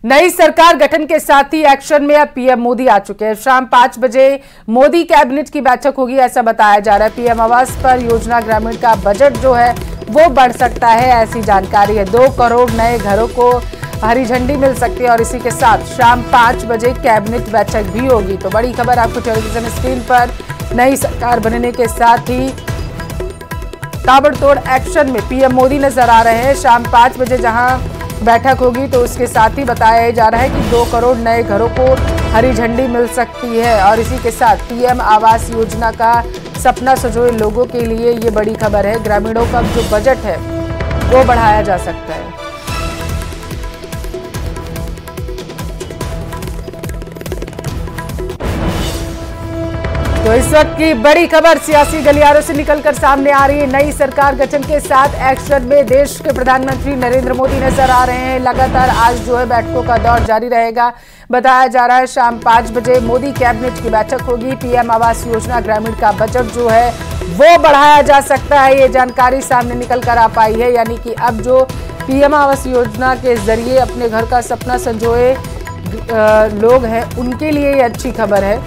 नई सरकार गठन के साथ ही एक्शन में अब पीएम मोदी आ चुके हैं। शाम 5 बजे मोदी कैबिनेट की बैठक होगी, ऐसा बताया जा रहा है। पीएम आवास पर योजना ग्रामीण का बजट जो है वो बढ़ सकता है, ऐसी जानकारी है। 2 करोड़ नए घरों को हरी झंडी मिल सकती है और इसी के साथ शाम 5 बजे कैबिनेट बैठक भी होगी। तो बड़ी खबर आपको टेलीविजन स्क्रीन पर नई सरकार बनने के साथ ही ताबड़तोड़ एक्शन में पीएम मोदी नजर आ रहे हैं। शाम 5 बजे जहां बैठक होगी तो उसके साथ ही बताया जा रहा है कि 2 करोड़ नए घरों को हरी झंडी मिल सकती है और इसी के साथ पीएम आवास योजना का सपना संजोए लोगों के लिए ये बड़ी खबर है। ग्रामीणों का जो बजट है वो बढ़ाया जा सकता है। तो इस वक्त की बड़ी खबर सियासी गलियारों से निकलकर सामने आ रही है। नई सरकार गठन के साथ एक्शन में देश के प्रधानमंत्री नरेंद्र मोदी नजर आ रहे हैं। लगातार आज जो है बैठकों का दौर जारी रहेगा। बताया जा रहा है शाम 5 बजे मोदी कैबिनेट की बैठक होगी। पीएम आवास योजना ग्रामीण का बजट जो है वो बढ़ाया जा सकता है, ये जानकारी सामने निकल कर आ पाई है। यानी कि अब जो पीएम आवास योजना के जरिए अपने घर का सपना संजोए लोग हैं उनके लिए ये अच्छी खबर है।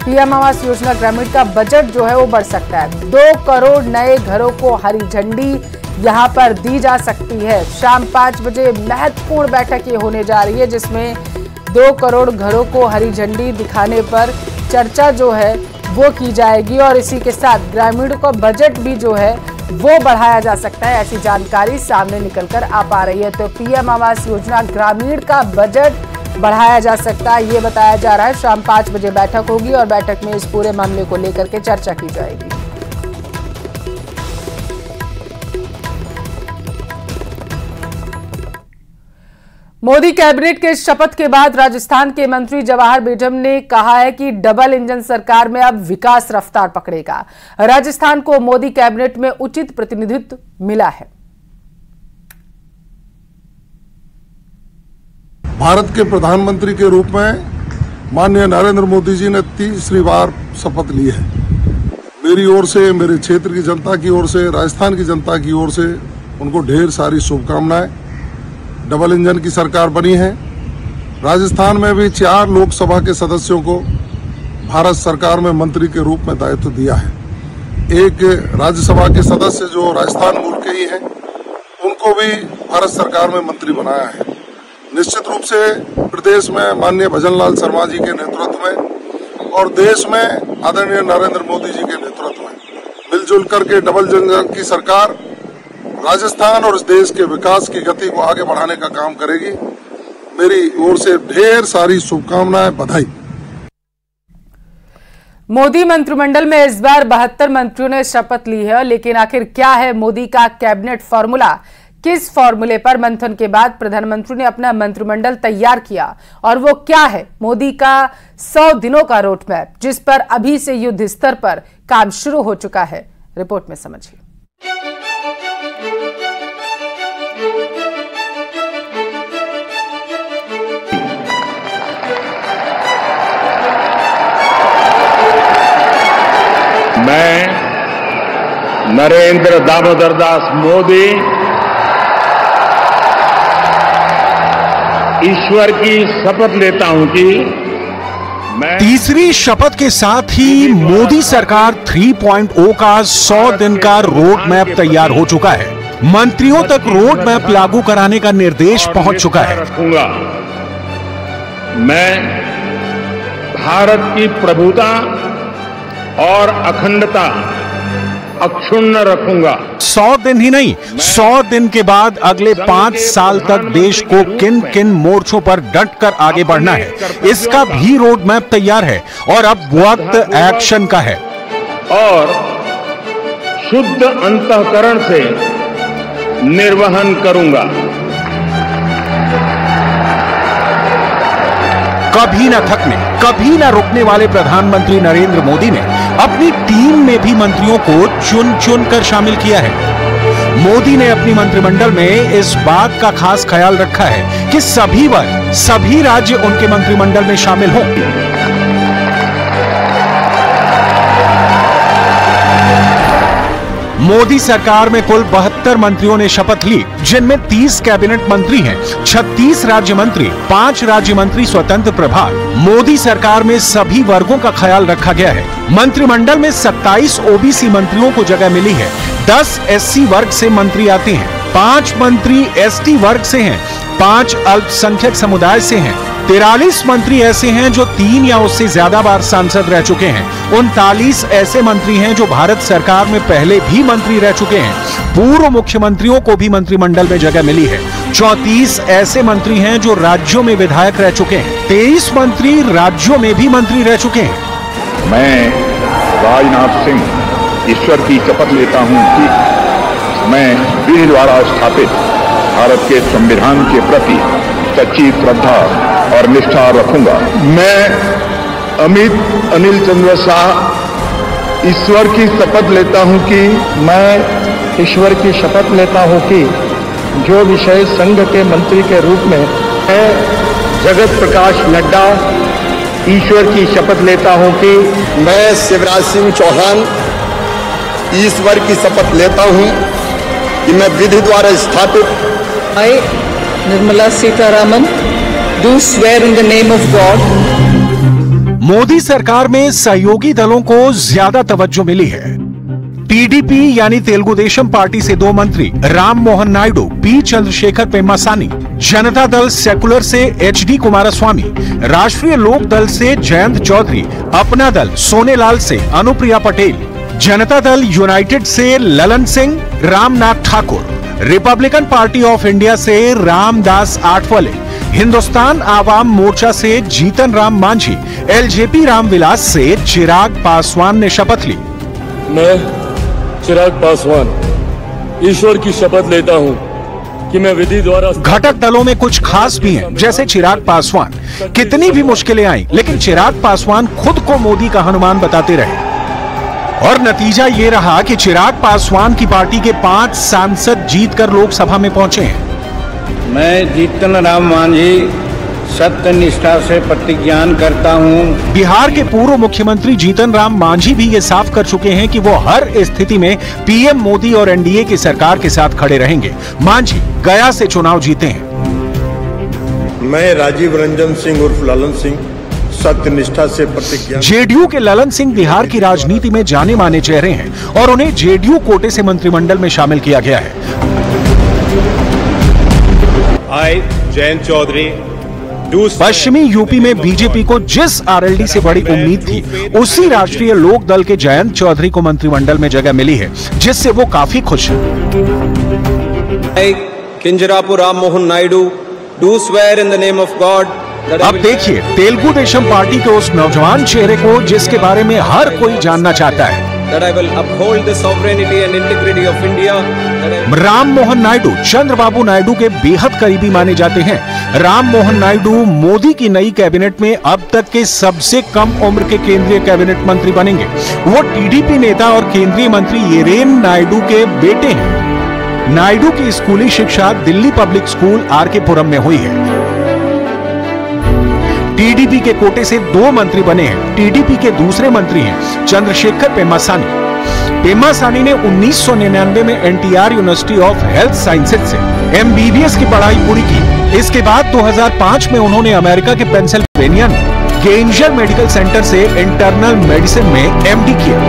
पीएम आवास योजना ग्रामीण का बजट जो है वो बढ़ सकता है। 2 करोड़ नए घरों को हरी झंडी यहां पर दी जा सकती है। शाम 5 बजे महत्वपूर्ण बैठक ये होने जा रही है जिसमें 2 करोड़ घरों को हरी झंडी दिखाने पर चर्चा जो है वो की जाएगी और इसी के साथ ग्रामीणों का बजट भी जो है वो बढ़ाया जा सकता है, ऐसी जानकारी सामने निकल कर आ पा रही है। तो पीएम आवास योजना ग्रामीण का बजट बढ़ाया जा सकता है, ये बताया जा रहा है। शाम 5 बजे बैठक होगी और बैठक में इस पूरे मामले को लेकर के चर्चा की जाएगी। मोदी कैबिनेट के शपथ के बाद राजस्थान के मंत्री जवाहर बेगम ने कहा है कि डबल इंजन सरकार में अब विकास रफ्तार पकड़ेगा। राजस्थान को मोदी कैबिनेट में उचित प्रतिनिधित्व मिला है। भारत के प्रधानमंत्री के रूप में माननीय नरेंद्र मोदी जी ने तीसरी बार शपथ ली है। मेरी ओर से, मेरे क्षेत्र की जनता की ओर से, राजस्थान की जनता की ओर से उनको ढेर सारी शुभकामनाएं। डबल इंजन की सरकार बनी है। राजस्थान में भी 4 लोकसभा के सदस्यों को भारत सरकार में मंत्री के रूप में दायित्व दिया है। एक राज्यसभा के सदस्य जो राजस्थान मूल के ही हैं उनको भी भारत सरकार में मंत्री बनाया है। निश्चित रूप से प्रदेश में माननीय भजन लाल शर्मा जी के नेतृत्व में और देश में आदरणीय नरेंद्र मोदी जी के नेतृत्व में मिलजुल करके डबल इंजन की सरकार राजस्थान और इस देश के विकास की गति को आगे बढ़ाने का काम करेगी। मेरी ओर से ढेर सारी शुभकामनाएं, बधाई। मोदी मंत्रिमंडल में इस बार 72 मंत्रियों ने शपथ ली है, लेकिन आखिर क्या है मोदी का कैबिनेट फॉर्मूला? किस फॉर्मूले पर मंथन के बाद प्रधानमंत्री ने अपना मंत्रिमंडल तैयार किया और वो क्या है? मोदी का 100 दिनों का रोड मैप जिस पर अभी से युद्ध स्तर पर काम शुरू हो चुका है। रिपोर्ट में समझिए। मैं नरेंद्र दामोदर दास मोदी ईश्वर की शपथ लेता हूं कि मैं तीसरी शपथ के साथ ही मोदी सरकार 3.0 का 100 दिन का रोड मैप तैयार हो चुका है। मंत्रियों तक रोड मैप लागू कराने का निर्देश पहुंच चुका है। रखूंगा मैं भारत की प्रभुता और अखंडता अक्षुण्ण रखूंगा। 100 दिन ही नहीं, 100 दिन के बाद अगले 5 साल तक देश को किन किन मोर्चों पर डटकर आगे बढ़ना है, इसका भी रोड मैप तैयार है और अब वक्त एक्शन का है। और शुद्ध अंतःकरण से निर्वहन करूंगा। कभी न थकने, कभी न रुकने वाले प्रधानमंत्री नरेंद्र मोदी ने अपनी टीम में भी मंत्रियों को चुन चुन कर शामिल किया है। मोदी ने अपनी मंत्रिमंडल में इस बात का खास ख्याल रखा है कि सभी वर्ग, सभी राज्य उनके मंत्रिमंडल में शामिल हों। मोदी सरकार में कुल 72 मंत्रियों ने शपथ ली, जिनमें 30 कैबिनेट मंत्री हैं, 36 राज्य मंत्री, 5 राज्य मंत्री स्वतंत्र प्रभार। मोदी सरकार में सभी वर्गों का ख्याल रखा गया है। मंत्रिमंडल में 27 ओबीसी मंत्रियों को जगह मिली है, 10 एससी वर्ग से मंत्री आते हैं, 5 मंत्री एसटी वर्ग से हैं, 5 अल्पसंख्यक समुदाय से हैं, 43 मंत्री ऐसे हैं जो 3 या उससे ज्यादा बार सांसद रह चुके हैं, 39 ऐसे मंत्री हैं जो भारत सरकार में पहले भी मंत्री रह चुके हैं। पूर्व मुख्यमंत्रियों को भी मंत्रिमंडल में जगह मिली है। 34 ऐसे मंत्री हैं जो राज्यों में विधायक रह चुके हैं, 23 मंत्री राज्यों में भी मंत्री रह चुके हैं। मैं राजनाथ सिंह ईश्वर की शपथ लेता हूं कि मैं विधि द्वारा स्थापित भारत के संविधान के प्रति सच्ची श्रद्धा और निष्ठा रखूंगा। मैं अमित अनिल चंद्र शाह ईश्वर की शपथ लेता हूं कि मैं ईश्वर की शपथ लेता हूं कि जो विषय संघ के मंत्री के रूप में मैं जगत प्रकाश नड्डा ईश्वर की शपथ लेता हूं कि मैं शिवराज सिंह चौहान ईश्वर की शपथ लेता हूं कि मैं विधि द्वारा स्थापित Nirmala Sitharaman do swear in the name of God। Modi सरकार में सहयोगी दलों को ज्यादा तवज्जो मिली है। टीडीपी यानी तेलुगु देशम पार्टी से 2 मंत्री राम मोहन नायडू, पी चंद्रशेखर पेम्मासानी, जनता दल सेकुलर से एचडी कुमारस्वामी, राष्ट्रीय लोक दल से जयंत चौधरी, अपना दल सोनेलाल से अनुप्रिया पटेल, जनता दल यूनाइटेड से Lalan Singh, Ramnath Thakur, Republican party of India से रामदास आठवले, हिंदुस्तान आवाम मोर्चा से जीतन राम मांझी, एलजेपी रामविलास से चिराग पासवान ने शपथ ली। मैं चिराग पासवान ईश्वर की शपथ लेता हूं कि मैं विधि द्वारा। घटक दलों में कुछ खास भी हैं, जैसे चिराग पासवान। कितनी भी मुश्किलें आई, लेकिन चिराग पासवान खुद को मोदी का हनुमान बताते रहे और नतीजा ये रहा कि चिराग पासवान की पार्टी के 5 सांसद जीतकर लोकसभा में पहुंचे हैं। मैं जीतन राम मांझी सत्य निष्ठा से प्रतिज्ञान करता हूं। बिहार के पूर्व मुख्यमंत्री जीतन राम मांझी भी ये साफ कर चुके हैं कि वो हर स्थिति में पीएम मोदी और एनडीए की सरकार के साथ खड़े रहेंगे। मांझी गया से चुनाव जीते हैं। मैं राजीव रंजन सिंह उर्फ ललन सिंह सत्यनिष्ठा से प्रतिज्ञा। जेडीयू के ललन सिंह बिहार की राजनीति में जाने माने चेहरे हैं और उन्हें जेडीयू कोटे से मंत्रिमंडल में शामिल किया गया है। जयंत चौधरी पश्चिमी यूपी में बीजेपी को जिस आरएलडी से बड़ी उम्मीद थी, उसी राष्ट्रीय लोक दल के जयंत चौधरी को मंत्रिमंडल में जगह मिली है, जिससे वो काफी खुश हैं। Kinjarapu Ram Mohan Naidu do swear in the name of God. अब देखिए तेलुगु देशम पार्टी के उस नौजवान चेहरे को जिसके बारे में हर कोई जानना चाहता है। That I will uphold the sovereignty and integrity of India। Ram Mohan Naidu Chandrababu Naidu के बेहद करीबी माने जाते हैं। राम मोहन नायडू मोदी की नई कैबिनेट में अब तक के सबसे कम उम्र के केंद्रीय कैबिनेट मंत्री बनेंगे। वो टीडीपी नेता और केंद्रीय मंत्री येरेन नायडू के बेटे हैं। नायडू की स्कूली शिक्षा दिल्ली पब्लिक स्कूल आरके पुरम में हुई है। टीडीपी के कोटे से 2 मंत्री बने हैं। टीडीपी के दूसरे मंत्री हैं चंद्रशेखर पेम्मासानी। पेम्मासानी ने 1999 में NTR university of health sciences से एमबीबीएस की पढ़ाई पूरी की। इसके बाद 2005 में उन्होंने अमेरिका के पेंसिल्वेनिया में गेंजर मेडिकल सेंटर से इंटरनल मेडिसिन में एमडी किया।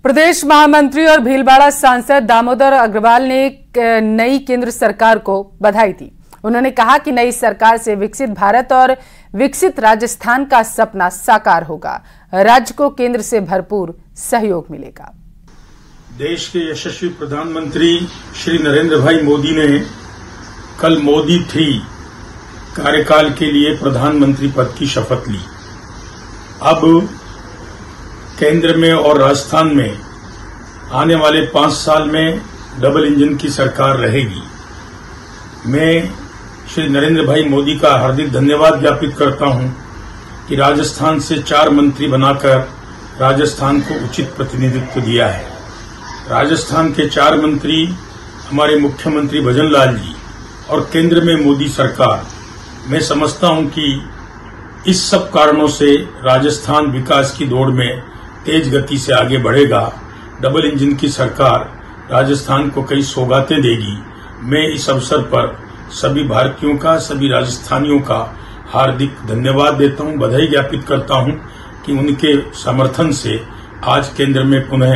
प्रदेश महामंत्री और भीलवाड़ा सांसद दामोदर अग्रवाल ने नई केंद्र सरकार को बधाई दी। उन्होंने कहा कि नई सरकार से विकसित भारत और विकसित राजस्थान का सपना साकार होगा। राज्य को केंद्र से भरपूर सहयोग मिलेगा। देश के यशस्वी प्रधानमंत्री श्री नरेंद्र भाई मोदी ने कल मोदी 3 कार्यकाल के लिए प्रधानमंत्री पद की शपथ ली। अब केंद्र में और राजस्थान में आने वाले 5 साल में डबल इंजन की सरकार रहेगी। मैं श्री नरेंद्र भाई मोदी का हार्दिक धन्यवाद ज्ञापित करता हूं कि राजस्थान से 4 मंत्री बनाकर राजस्थान को उचित प्रतिनिधित्व दिया है। राजस्थान के 4 मंत्री हमारे मुख्यमंत्री भजन लाल जी और केंद्र में मोदी सरकार, मैं समझता हूं कि इस सब कारणों से राजस्थान विकास की दौड़ में तेज गति से आगे बढ़ेगा। डबल इंजन की सरकार राजस्थान को कई सौगातें देगी। मैं इस अवसर पर सभी भारतीयों का, सभी राजस्थानियों का हार्दिक धन्यवाद देता हूं, बधाई ज्ञापित करता हूं कि उनके समर्थन से आज केंद्र में पुनः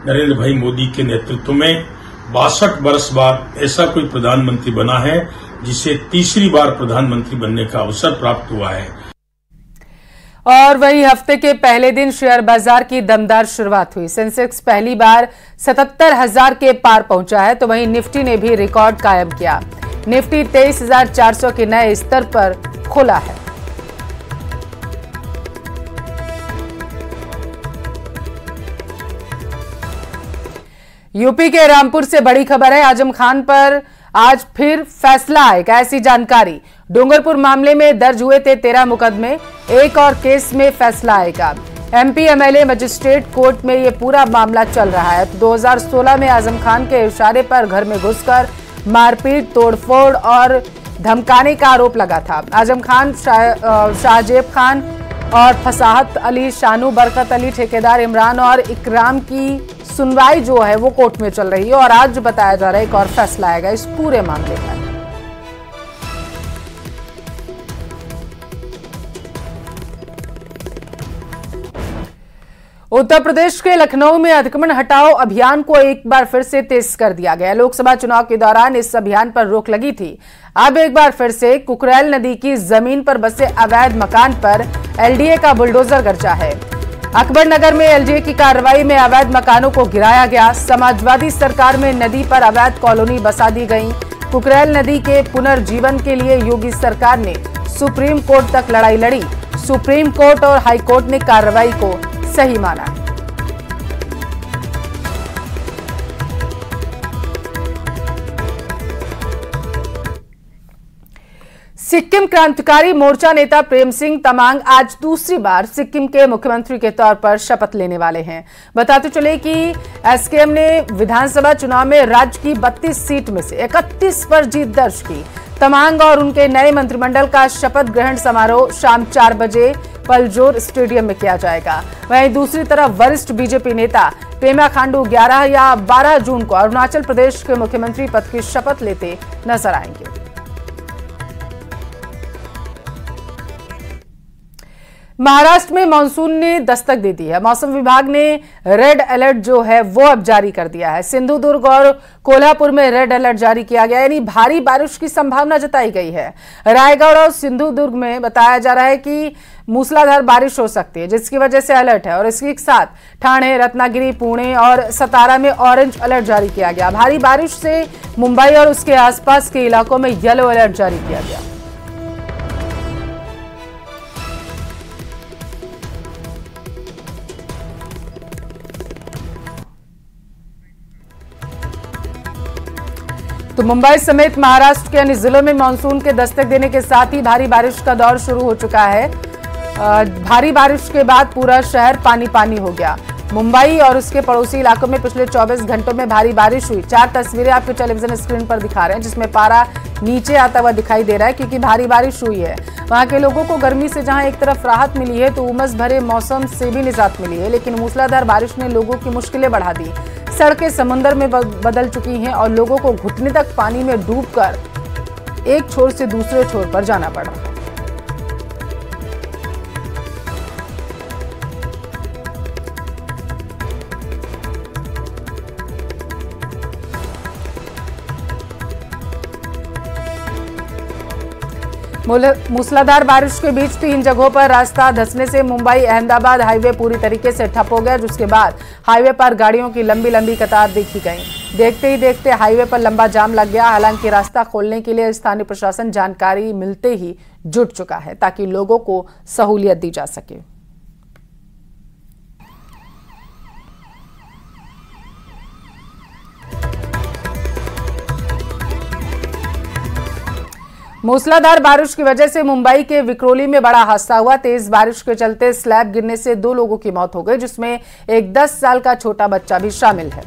नरेंद्र भाई मोदी के नेतृत्व में 62 वर्ष बाद ऐसा कोई प्रधानमंत्री बना है जिसे तीसरी बार प्रधानमंत्री बनने का अवसर प्राप्त हुआ है। और वहीं हफ्ते के पहले दिन शेयर बाजार की दमदार शुरुआत हुई। सेंसेक्स पहली बार 77,000 के पार पहुंचा है, तो वहीं निफ्टी ने भी रिकॉर्ड कायम किया। निफ्टी 23,400 के नए स्तर पर खुला है। यूपी के रामपुर से बड़ी खबर है। आजम खान पर आज फिर फैसला आएगा, ऐसी जानकारी। डूंगरपुर मामले में दर्ज हुए थे 13 मुकदमे, एक और केस में फैसला आएगा। एमपी एमएलए मजिस्ट्रेट कोर्ट में यह पूरा मामला चल रहा है। 2016 में आजम खान के इशारे पर घर में घुसकर मारपीट, तोड़फोड़ और धमकाने का आरोप लगा था। आजम खान, शाहजेब खान और फसाहत अली, शानू, बरकत अली, ठेकेदार इमरान और इकराम की सुनवाई जो है वो कोर्ट में चल रही है और आज बताया जा रहा है एक और फैसला आएगा इस पूरे मामले पर। उत्तर प्रदेश के लखनऊ में अतिक्रमण हटाओ अभियान को एक बार फिर से तेज कर दिया गया। लोकसभा चुनाव के दौरान इस अभियान पर रोक लगी थी। अब एक बार फिर से कुकरेल नदी की जमीन पर बसे अवैध मकान पर एलडीए का बुलडोजर गर्जा है। अकबर नगर में एलडीए की कार्रवाई में अवैध मकानों को गिराया गया। समाजवादी सरकार में नदी पर अवैध कॉलोनी बसा दी गई। कुकरेल नदी के पुनर्जीवन के लिए योगी सरकार ने सुप्रीम कोर्ट तक लड़ाई लड़ी। सुप्रीम कोर्ट और हाई कोर्ट ने कार्रवाई को सही माना है। सिक्किम क्रांतिकारी मोर्चा नेता प्रेम सिंह तमांग आज दूसरी बार सिक्किम के मुख्यमंत्री के तौर पर शपथ लेने वाले हैं। बताते चले कि एसकेएम ने विधानसभा चुनाव में राज्य की 32 सीट में से 31 पर जीत दर्ज की। तमांग और उनके नए मंत्रिमंडल का शपथ ग्रहण समारोह शाम 4 बजे पलजोर स्टेडियम में किया जाएगा। वहीं दूसरी तरफ वरिष्ठ बीजेपी नेता पेमा खांडू 11 या 12 जून को अरुणाचल प्रदेश के मुख्यमंत्री पद की शपथ लेते नजर आएंगे। महाराष्ट्र में मानसून ने दस्तक दे दी है। मौसम विभाग ने रेड अलर्ट जो है वो अब जारी कर दिया है। सिंधुदुर्ग और कोल्हापुर में रेड अलर्ट जारी किया गया, यानी भारी बारिश की संभावना जताई गई है। रायगढ़ और सिंधुदुर्ग में बताया जा रहा है कि मूसलाधार बारिश हो सकती है, जिसकी वजह से अलर्ट है। और इसके साथ ठाणे, रत्नागिरी, पुणे और सतारा में ऑरेंज अलर्ट जारी किया गया। भारी बारिश से मुंबई और उसके आसपास के इलाकों में येलो अलर्ट जारी किया गया। तो मुंबई समेत महाराष्ट्र के अन्य जिलों में मानसून के दस्तक देने के साथ ही भारी बारिश का दौर शुरू हो चुका है। भारी बारिश के बाद पूरा शहर पानी पानी हो गया। मुंबई और उसके पड़ोसी इलाकों में पिछले 24 घंटों में भारी बारिश हुई। 4 तस्वीरें आपके टेलीविजन स्क्रीन पर दिखा रहे हैं, जिसमें पारा नीचे आता हुआ दिखाई दे रहा है क्योंकि भारी बारिश हुई है। वहां के लोगों को गर्मी से जहां एक तरफ राहत मिली है तो उमस भरे मौसम से भी निजात मिली है, लेकिन मूसलाधार बारिश ने लोगों की मुश्किलें बढ़ा दी। सड़कें समुद्र में बदल चुकी हैं और लोगों को घुटने तक पानी में डूबकर एक छोर से दूसरे छोर पर जाना पड़ा। मूसलाधार बारिश के बीच 3 जगहों पर रास्ता धंसने से मुंबई अहमदाबाद हाईवे पूरी तरीके से ठप हो गया, जिसके बाद हाईवे पर गाड़ियों की लंबी लंबी कतार देखी गई। देखते ही देखते हाईवे पर लंबा जाम लग गया। हालांकि रास्ता खोलने के लिए स्थानीय प्रशासन जानकारी मिलते ही जुट चुका है ताकि लोगों को सहूलियत दी जा सके। मूसलाधार बारिश की वजह से मुंबई के विक्रोली में बड़ा हादसा हुआ। तेज बारिश के चलते स्लैब गिरने से 2 लोगों की मौत हो गई, जिसमें एक 10 साल का छोटा बच्चा भी शामिल है।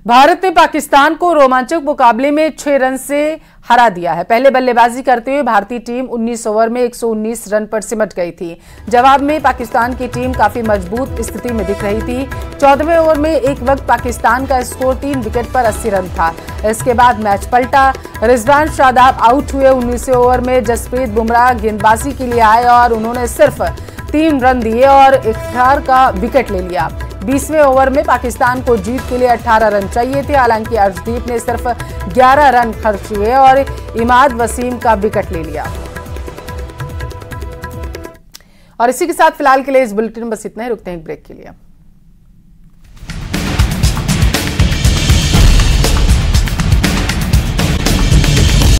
भारत ने पाकिस्तान को रोमांचक मुकाबले में 6 रन से हरा दिया है। पहले बल्लेबाजी करते हुए भारतीय टीम 19 ओवर में 119 रन पर सिमट गई थी। जवाब में पाकिस्तान की टीम काफी मजबूत स्थिति में दिख रही थी। 14वें ओवर में एक वक्त पाकिस्तान का स्कोर 3 विकेट पर 80 रन था। इसके बाद मैच पलटा। रिजवान शादाब आउट हुए। 19वें ओवर में जसप्रीत बुमराह गेंदबाजी के लिए आए और उन्होंने सिर्फ 3 रन दिए और इख्तियार का विकेट ले लिया। 20वें ओवर में पाकिस्तान को जीत के लिए 18 रन चाहिए थे। हालांकि अर्शदीप ने सिर्फ 11 रन खर्च किए और इमाद वसीम का विकेट ले लिया। और इसी के साथ फिलहाल के लिए इस बुलेटिन में बस इतना ही। रुकते हैं एक ब्रेक के लिए।